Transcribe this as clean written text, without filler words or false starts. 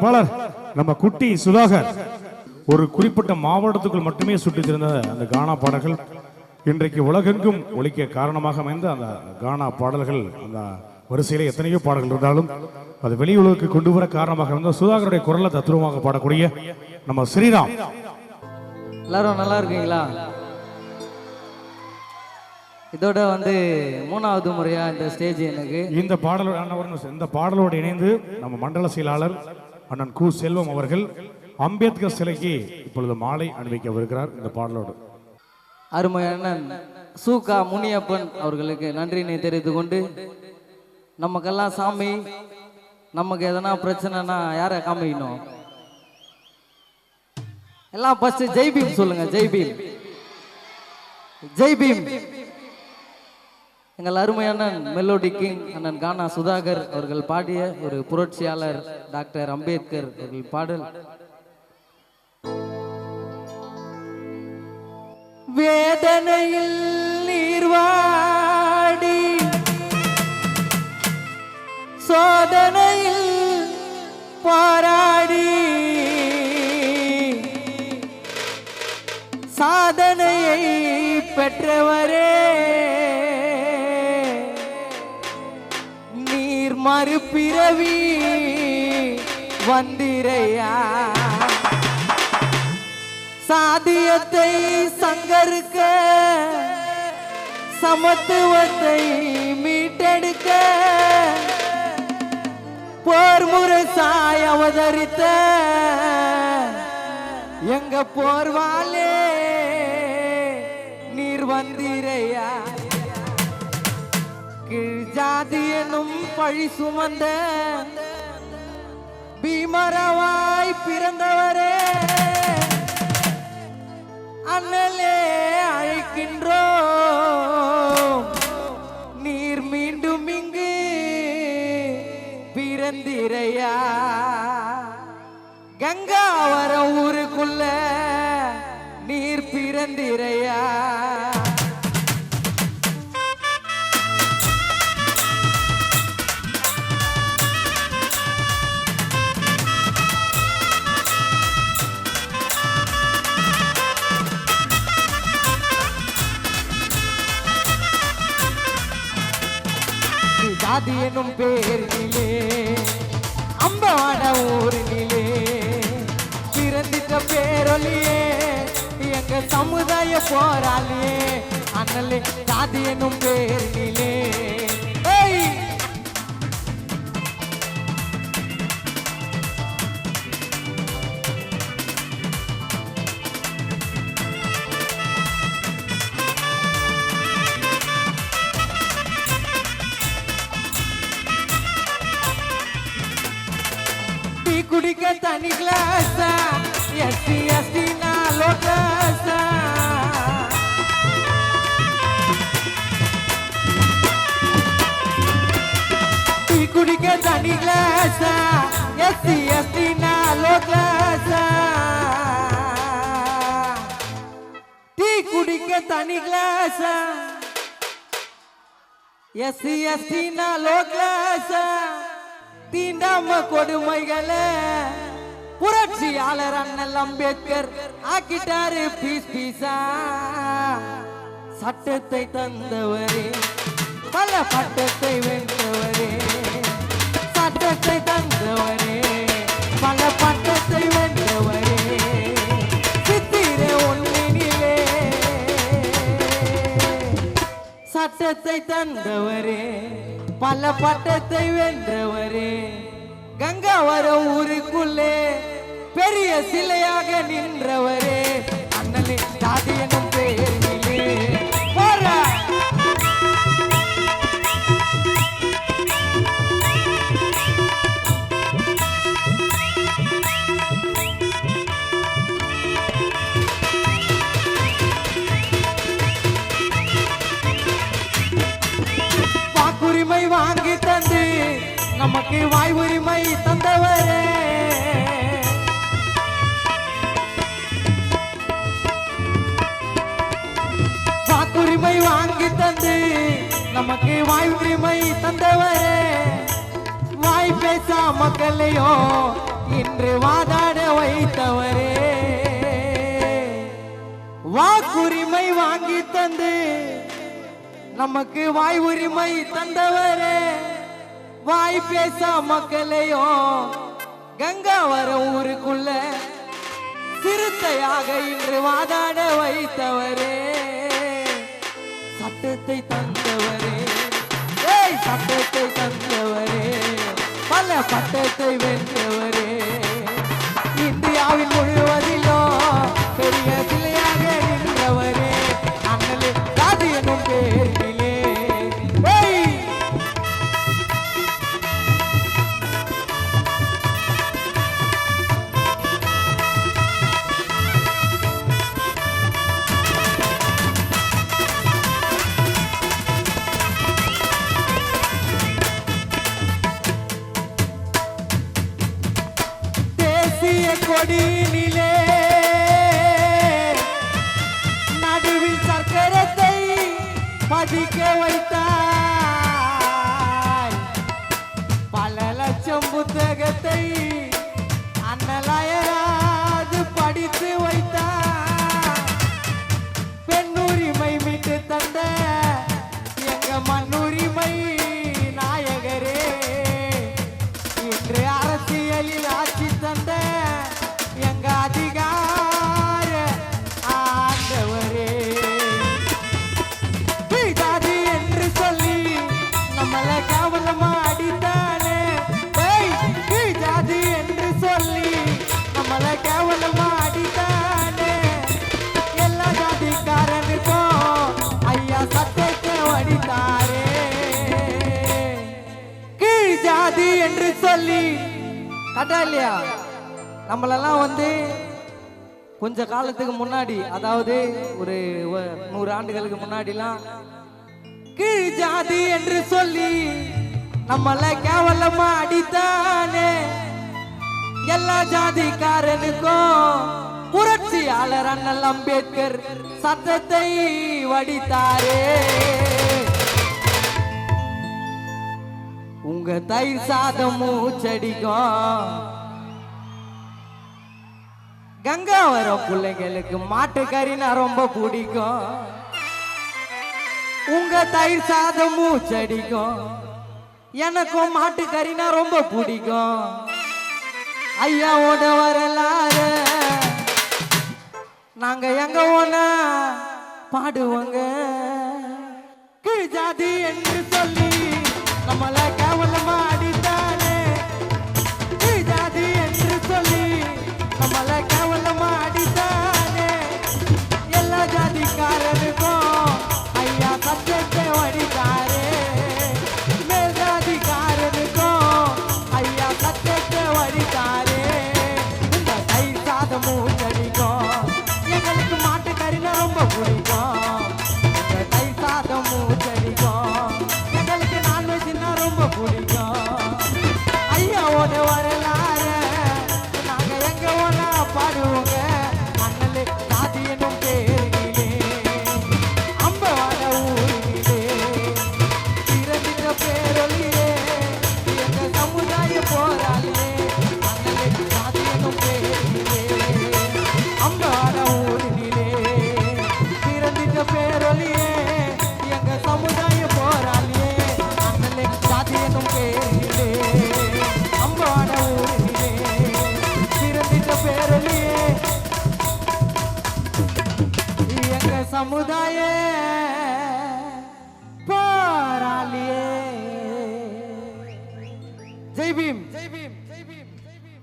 பாடல் நம்ம குட்டி சுதாகர் ஒரு குறிப்பிட்ட மாவட்டத்துக்குள் மட்டுமே சுட்டித்திருந்த அந்த கானா பாடல்கள் இன்றைக்கு உலகெங்கும் ஒலிக்க காரணமாக அமைந்த அந்த கானா பாடல்கள் அந்த வரிசையில எத்தனையோ பாடல்கள் இருந்தாலும் அது வெளி உலகுக்கு கொண்டு வர காரணமாக இருந்த சுதாகருடைய குரலை தத்துவமாக பாடக்கூடிய நம்ம ஸ்ரீராம். எல்லாரும் நல்லா இருக்கீங்களா? இதோட மூணாவது முறையா இந்த ஸ்டேஜ் எனக்கு இந்த பாடலோடு இணைந்து நம்ம மண்டல செயலாளர் அண்ணன் கு செல்வம் அவர்கள் அம்பேத்கர் சிலைக்கு இப்பொழுது மாலை அணிவிக்கவிருக்கிறார். இந்த பாடலோடு அருமை அண்ணன் சூகா முனியப்பன் அவர்களுக்கு நன்றினை தெரிவித்துக் கொண்டு, நமக்கெல்லாம் சாமி, நமக்கு எதனா பிரச்சனைனா யாரை காமிக்கணும்? எல்லாம் ஃபர்ஸ்ட் ஜெய் பீம் சொல்லுங்க. ஜெய் பீம், ஜெய் பீம். எங்கள் அருமையான மெலோடி கிங் அண்ணன் கானா சுதாகர் அவர்கள் பாடிய ஒரு புரட்சியாளர் டாக்டர் அம்பேத்கர் அவர்கள் பாடல். வேதனையில் நீர்வாடி சோதனையில் போராடி சாதனையை பெற்றவரே, நீர் மறுபிறவி வந்திரையா, சாதியத்தை சங்கருக்க சமத்துவத்தை மீட்டெடுக்க போர் முரசாய் அவதரித்த எங்க போர்வாலே நீர் வந்திரையா, கீழ் ஜாதி எனும் பழி சுமந்த பீமரவாய் பிறந்தவரே, அண்ணலே அழைக்கின்றோம், நீர் மீண்டும் இங்கு பிறந்திரையா, கங்காவரம் ஊருக்குள்ள நீர் பிறந்திரையா. ஜாதி எனும் பேரிலே அம்பவான ஊரிலே பிறந்திட்ட பேரொலியே, எங்க சமுதாய போராளியே, அண்ணலே ஜாதி எனும் பேரிலே. குடிக்க தனி கிளாஸ், எஸ்டி எஸ்டி நாலோ கிளாஸ், டீ குடிக்க தனி கிளாஸ், எஸ்டி எஸ்டி நாலோ கிளாஸ், டீ குடிக்க தனி கிளாஸ், எஸ்டி எஸ்டி நாலோ கிளாஸ், தீண்டாம கொடுமைகளை புரட்சியாளர் அண்ணல் அம்பேத்கர் ஆக்கிட்டாரு பீஸ் பீஸா, சட்டத்தை தந்தவரே, பல பட்டத்தை வென்றவரே, சட்டத்தை தந்தவரே, பல பட்டத்தை வென்றவரே, சித்திரை ஒன்றினிலே சட்டத்தை தந்தவரே, பல பட்டத்தை வென்றவரே, கங்காவரம் ஊருக்குள்ளே பெரிய சிலையாக நின்றவரே, அண்ணலே ஜாதி எனும் பேரிலே போரா. வாக்குரிமை வாங்கி தந்து நமக்கு வாய் உரிமை தந்தவரே, வாக்குரிமை வாங்கி தந்து நமக்கு வாய் உரிமை தந்தவரே, வாய் பேசா மக்களையோ இன்று வாதாட வைத்தவரே, வாக்குரிமை வாங்கி தந்து நமக்கு வாய் உரிமை தந்தவரே, வாய் பேச மக்களையும் கங்காவரம் ஊருக்குள்ள சிறுத்தையாக இன்று வாதாட வைத்தவரே, சட்டத்தை தந்தவரே, சட்டத்தை தந்தவரே, பல பட்டத்தை வென்றவரே, இந்தியாவில் முழுவதிலும் பெரிய சிலையாக நின்றவரே, அண்ணலே காது எனும் பேரிலே. கொடியினிலே நடுவில் சர்க்கரத்தை பதிக்க வைத்தாய், பல லட்சம் புத்தகத்தை அண்ணலாயராது படித்து வைத்தாய், பெண்ணுரிமை மீட்டு தந்த எங்க மண்ணுரிமை நாயகரே, இன்று அரசியலில் ஆட்சி தந்த எங்க அதிகார ஆண்டவரே, ஜாதி என்று சொல்லி நம்மள கேவலமா அடித்தானே, ஜாதி என்று சொல்லி நம்மள கேவலமா அடித்தானே, எல்லா ஜாதிக்காரனுக்கும் ஐயா சட்டத்தை வடித்தாரே, கீழ் ஜாதி என்று சொல்லி கட்டா இல்லையா? நம்மளெல்லாம் கொஞ்ச காலத்துக்கு முன்னாடி, அதாவது ஒரு 100 ஆண்டுகளுக்கு முன்னாடிலாம் கீழ் ஜாதி என்று சொல்லி நம்மள கேவலமா அடித்தானே, எல்லா ஜாதிக்காரனுக்கும் புரட்சியாளர் அண்ணல் அம்பேத்கர் சட்டத்தை வடித்தாரே, உங்க தயிர் சாதம் மூச்சடிக்கும் கங்காவரம் பிள்ளைங்களுக்கு மாட்டுக்கறினா ரொம்ப பிடிக்கும், உங்க தயிர் சாதம் மூச்சடிக்கும் எனக்கும் மாட்டுக்கறினா ரொம்ப பிடிக்கும், ஐயாவோட வரலாறு நாங்க எங்க ஒன்னா பாடுவாங்க, கீழ் ஜாதி என்று சொல்லி நம்மள கேவலமா அடித்தானே, கீழ் ஜாதி என்று சொல்லி நம்மள கேவலமா அடித்தானே, எல்லா ஜாதிக்காரனுக்கும் ஐயா சட்டத்தை வடித்தாரே, மேல் ஜாதிக்காரனுக்கும் ஐயா சட்டத்தை வடித்தாரே, இந்த தயிர் சாதமும் செடிக்கும் எங்களுக்கு மாட்டுக்கறினா ரொம்ப பிடிக்கும், இந்த தயிர் சாதமும் செடிக்கும் எங்களுக்கு நான்வெஜ்னா ரொம்ப பிடிக்கும், ஐயாவோட வரலாறு நாங்க எங்க ஒன்னா பாடுவோங்க, அண்ணலே சாதி என்னும் பேரிலே அம்பவான ஊரிலே பிறந்திட்ட பேரொழிலே எங்க சமுதாய போராளிலே, அண்ணலே சாதி என்னும் பேரிலே அம்பவான ஊரிலே பிறந்திட்ட பேரொழிலே எங்க சமுதாய போராளிலே, அண்ணலே சாதி என்னும் பேரிலே அம்பவான ஊரிலே பிறந்திட்ட பேரொழிலே எங்க சமுதாய போராளியே. ஜெய் பீம், ஜெய் பீம், ஜெய் பீம்.